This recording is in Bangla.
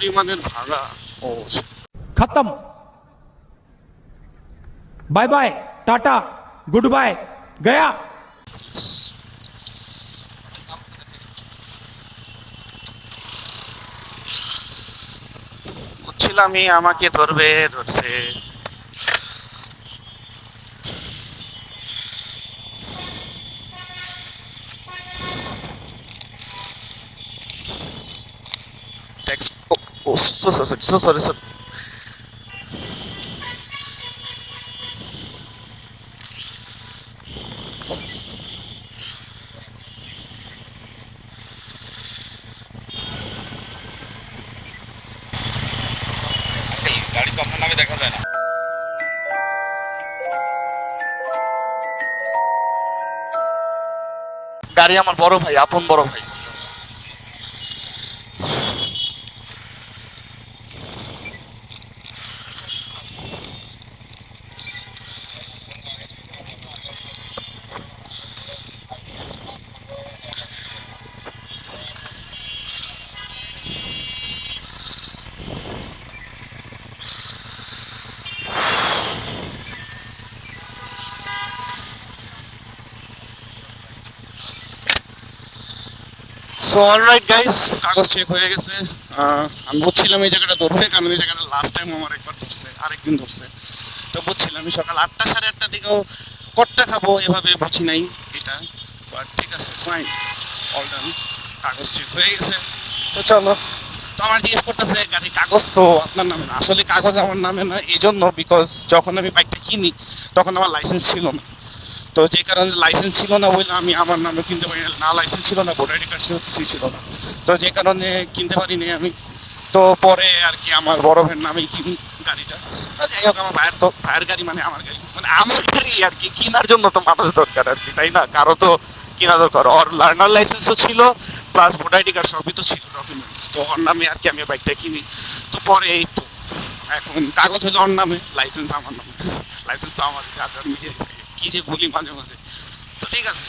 পরিমাণের ভাড়া! ও खत्म। Bye bye, tata, goodbye, गया। বুঝছিলামই আমাকে ধরছে। Text. Oh, so sorry, sir. গাড়ি তো আপনার নামে দেখা যায় না। গাড়ি আমার বড় ভাই, আপন বড় ভাই। সো অলরাইট গাইস, কাগজ চেক হয়ে গেছে। আমি বুঝছিলাম এই জায়গাটা ধরবে, কারণ এই জায়গাটা লাস্ট টাইম আমার একবার ধরছে, আরেকদিন ধরছে। তো বুঝছিলাম আমি সকাল 8টা 8:30টার দিকেও কট্টা খাবো এভাবে বুঝি নাই এটা। বাট ঠিক আছে, ফাইন, অল ডান, কাগজ চেক হয়ে গেছে। তো চলো। তো আমার জিজ্ঞেস করতেছে গাড়ির কাগজ তো আপনার নামে না। আসলে কাগজ আমার নামে না এই জন্য, বিকজ যখন আমি বাইকটা কিনি তখন আমার লাইসেন্স ছিল না। তো যে কারণে লাইসেন্স ছিল না বলে আমি আমার নামে কিনতে পারি না। লাইসেন্স ছিল না, ভোটার আইডি কার্ড ছিল, কিছুই ছিল না। তো যে কারণে কিনতে পারিনি আমি। তো পরে আর কি আমার বড় ভাইয়ের নামেই কিনি গাড়িটা। যাই হোক, আমার ভাইয়ের গাড়ি মানে আমার গাড়ি, মানে আমার গাড়ি আর কি। কেনার জন্য তো মানুষ দরকার আর কি, তাই না? কারো তো কেনা দরকার। ওর লার্নার লাইসেন্সও ছিল, প্লাস ভোটার আইডি কার্ড, সবই তো ছিল ডকুমেন্টস। তো ওর নামে আর কি আমি বাইকটা কিনি। তো পরে এই তো এখন কাগজ হলো ওর নামে, লাইসেন্স আমার নামে। লাইসেন্স তো আমার, যার যার নিজের থাকে। কি যে বলি মাঝে মাঝে। তো ঠিক আছে,